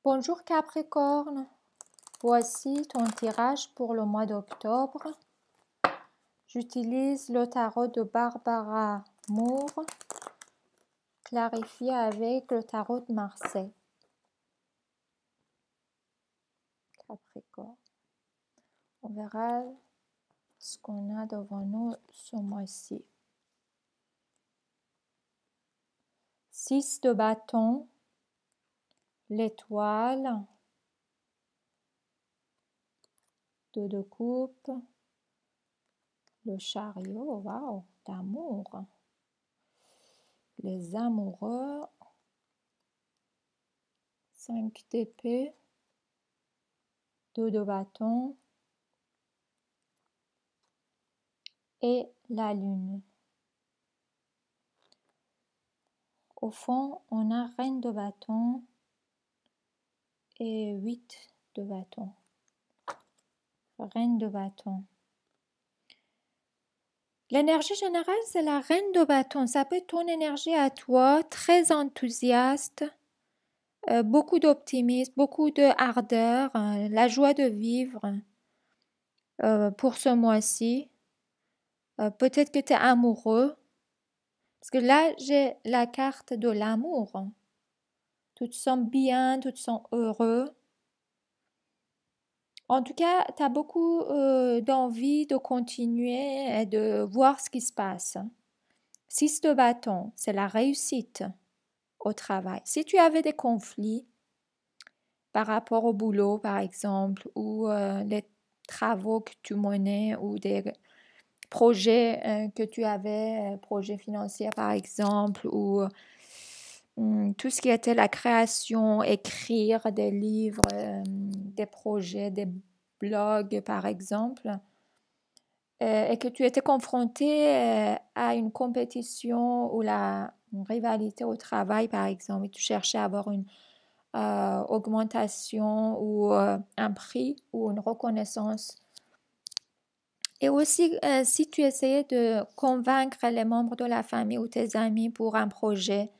Bonjour Capricorne, voici ton tirage pour le mois d'octobre. J'utilise le tarot de Barbara Moore, clarifié avec le tarot de Marseille. Capricorne, on verra ce qu'on a devant nous ce mois-ci. 6 de bâton, l'étoile, 2 de coupe, le chariot, waouh, d'amour, les amoureux, 5 d'épée, 2 de bâton et la lune. Au fond, on a reine de bâton et 8 de bâton. Reine de bâton. L'énergie générale, c'est la reine de bâton. Ça peut être ton énergie à toi, très enthousiaste, beaucoup d'optimisme, beaucoup de ardeur, la joie de vivre pour ce mois-ci. Peut-être que tu es amoureux. Parce que là, j'ai la carte de l'amour. Tu te sens bien, tu te sens heureux. En tout cas, tu as beaucoup d'envie de continuer et de voir ce qui se passe. 6 de bâton, c'est la réussite au travail. Si tu avais des conflits par rapport au boulot, par exemple, ou les travaux que tu menais, ou des projets que tu avais, projets financiers par exemple, ou tout ce qui était la création, écrire des livres, des projets, des blogs par exemple, et que tu étais confronté à une compétition ou une rivalité au travail par exemple, et tu cherchais à avoir une augmentation ou un prix ou une reconnaissance. Et aussi, si tu essayais de convaincre les membres de la famille ou tes amis pour un projet,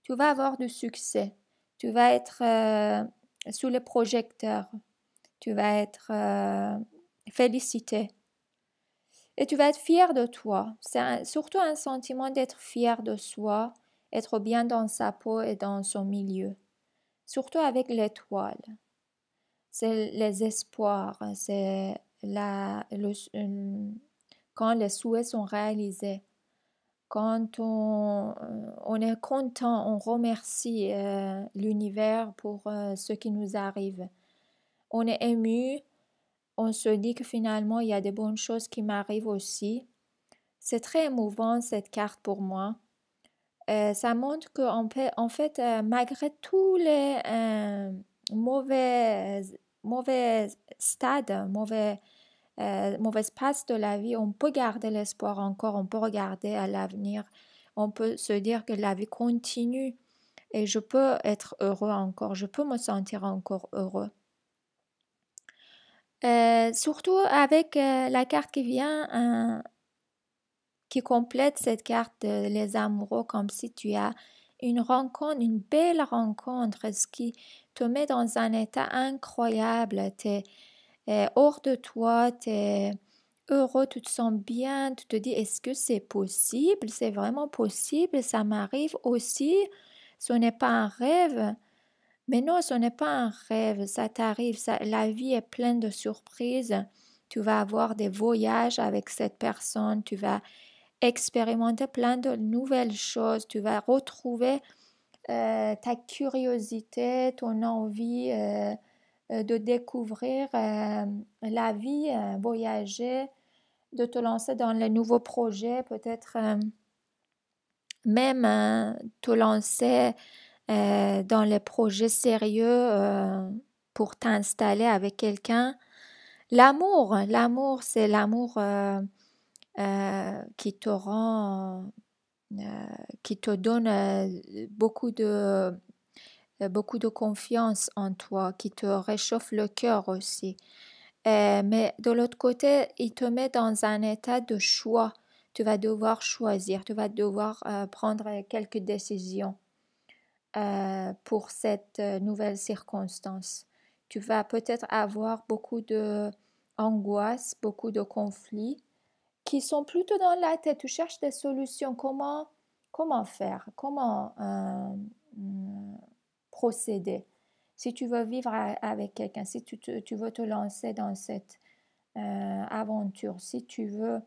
tu vas avoir du succès. Tu vas être sous les projecteurs. Tu vas être félicité. Et tu vas être fier de toi. C'est surtout un sentiment d'être fier de soi, être bien dans sa peau et dans son milieu. Surtout avec l'étoile. C'est les espoirs, c'est quand les souhaits sont réalisés. Quand on est content, on remercie l'univers pour ce qui nous arrive. On est ému, on se dit que finalement, il y a des bonnes choses qui m'arrivent aussi. C'est très émouvant cette carte pour moi. Ça montre qu'en fait, malgré tous les mauvais stades, mauvaises passes de la vie, on peut garder l'espoir encore, on peut regarder à l'avenir, on peut se dire que la vie continue et je peux être heureux encore, je peux me sentir encore heureux. Surtout avec la carte qui vient, qui complète cette carte les amoureux, comme si tu as une rencontre, une belle rencontre, ce qui te met dans un état incroyable. Tu es hors de toi, tu es heureux, tu te sens bien, tu te dis est-ce que c'est possible, c'est vraiment possible, ça m'arrive aussi, ce n'est pas un rêve. Mais non, ce n'est pas un rêve, ça t'arrive, la vie est pleine de surprises. Tu vas avoir des voyages avec cette personne, tu vas expérimenter plein de nouvelles choses, tu vas retrouver ta curiosité, ton envie de découvrir la vie, voyager, de te lancer dans les nouveaux projets, peut-être même te lancer dans les projets sérieux pour t'installer avec quelqu'un. L'amour, c'est l'amour qui te rend, qui te donne beaucoup de confiance en toi, qui te réchauffe le cœur aussi. Mais de l'autre côté, il te met dans un état de choix. Tu vas devoir choisir, tu vas devoir prendre quelques décisions. pour cette nouvelle circonstance. Tu vas peut-être avoir beaucoup de angoisse, beaucoup de conflits qui sont plutôt dans la tête. Tu cherches des solutions. Comment faire? Comment procéder? Si tu veux vivre avec quelqu'un, si tu veux te lancer dans cette aventure, si tu veux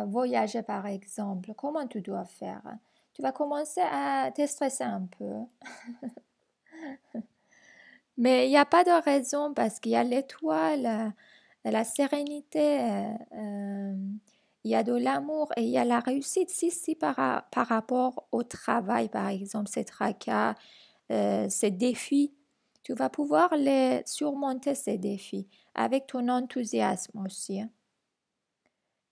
voyager par exemple, comment tu dois faire? Tu vas commencer à te stresser un peu. Mais il n'y a pas de raison parce qu'il y a l'étoile, la sérénité, il y a de l'amour et il y a la réussite. Si par rapport au travail, par exemple, ces tracas, ces défis, tu vas pouvoir les surmonter, ces défis, avec ton enthousiasme aussi, hein.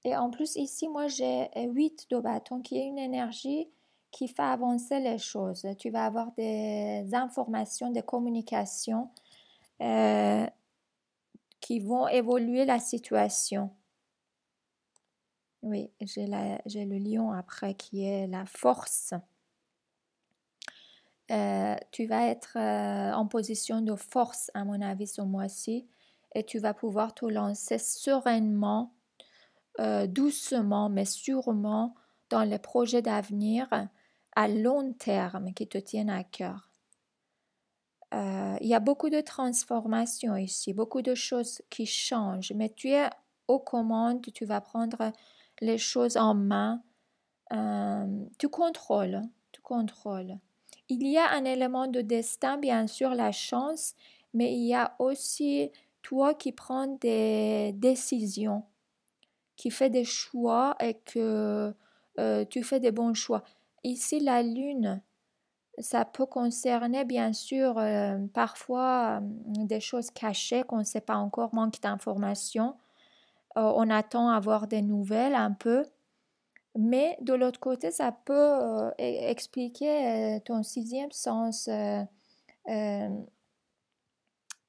Et en plus, ici, moi, j'ai 8 de bâton qui est une énergie qui fait avancer les choses. Tu vas avoir des informations, des communications euh, qui vont évoluer la situation. Oui, j'ai le lion après qui est la force. Tu vas être en position de force, à mon avis, ce mois-ci, et tu vas pouvoir te lancer sereinement, doucement, mais sûrement dans les projets d'avenir à long terme qui te tiennent à cœur. Il y a beaucoup de transformations ici, beaucoup de choses qui changent, mais tu es aux commandes, tu vas prendre les choses en main, tu contrôles, tu contrôles. Il y a un élément de destin, bien sûr, la chance, mais il y a aussi toi qui prends des décisions, qui fais des choix et que tu fais des bons choix. Ici, la lune, ça peut concerner bien sûr parfois des choses cachées qu'on ne sait pas encore, manque d'informations. On attend à avoir des nouvelles un peu. Mais de l'autre côté, ça peut expliquer ton sixième sens, euh,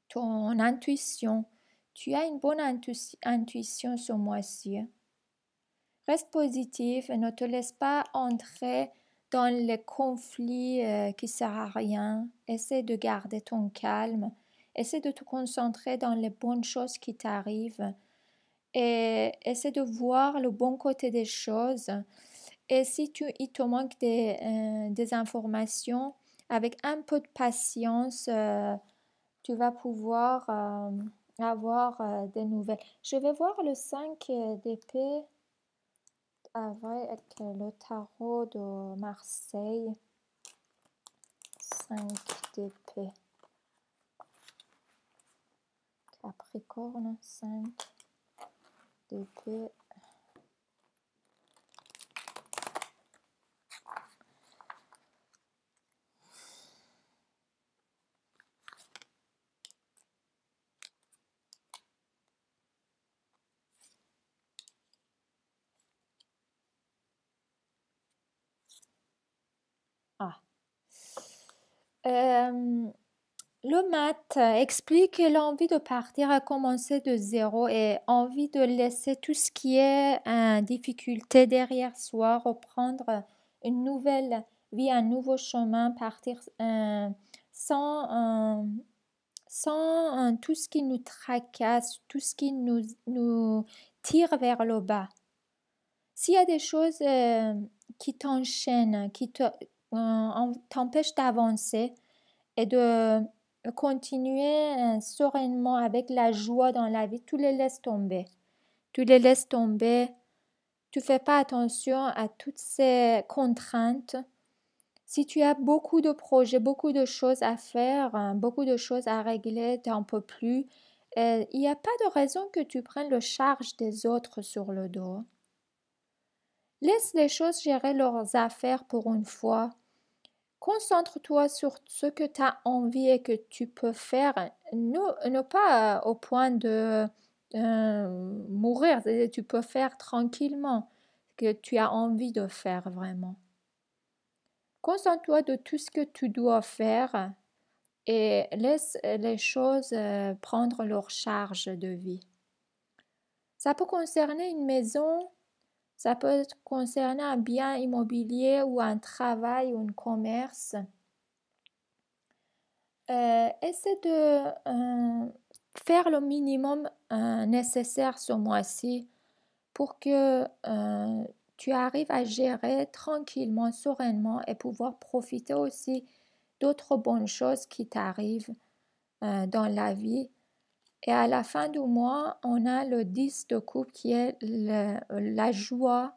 ton intuition. Tu as une bonne intuition ce mois-ci. Reste positif et ne te laisse pas entrer dans les conflits qui ne servent à rien. Essaie de garder ton calme. Essaie de te concentrer dans les bonnes choses qui t'arrivent. Et essaie de voir le bon côté des choses. Et si il te manque des informations, avec un peu de patience, tu vas pouvoir avoir des nouvelles. Je vais voir le 5 d'épée avec le tarot de Marseille. 5 d'épée. Capricorne, 5 d'épée. Ah. Le mat explique l'envie de partir à commencer de zéro et envie de laisser tout ce qui est difficulté derrière soi, reprendre une nouvelle vie, un nouveau chemin, partir sans, sans tout ce qui nous tracasse, tout ce qui nous tire vers le bas. S'il y a des choses qui t'enchaînent, qui t'empêchent d'avancer et de continuer sereinement avec la joie dans la vie, tu les laisses tomber. Tu les laisses tomber. Tu fais pas attention à toutes ces contraintes. Si tu as beaucoup de projets, beaucoup de choses à faire, beaucoup de choses à régler, tu n'en peux plus, il n'y a pas de raison que tu prennes le charge des autres sur le dos. Laisse les choses gérer leurs affaires pour une fois. Concentre-toi sur ce que tu as envie et que tu peux faire. Ne pas au point de mourir. Tu peux faire tranquillement ce que tu as envie de faire vraiment. Concentre-toi de tout ce que tu dois faire et laisse les choses prendre leur charge de vie. Ça peut concerner une maison, Ça peut concerner un bien immobilier ou un travail ou un commerce. Essaie de faire le minimum nécessaire ce mois-ci pour que tu arrives à gérer tranquillement, sereinement et pouvoir profiter aussi d'autres bonnes choses qui t'arrivent dans la vie. Et à la fin du mois, on a le 10 de coupe qui est la joie,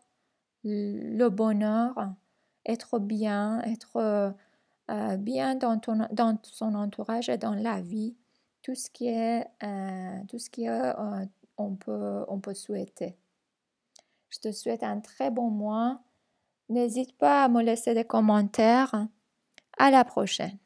le bonheur, être bien dans son entourage et dans la vie, tout ce qui est on peut souhaiter. Je te souhaite un très bon mois. N'hésite pas à me laisser des commentaires. À la prochaine.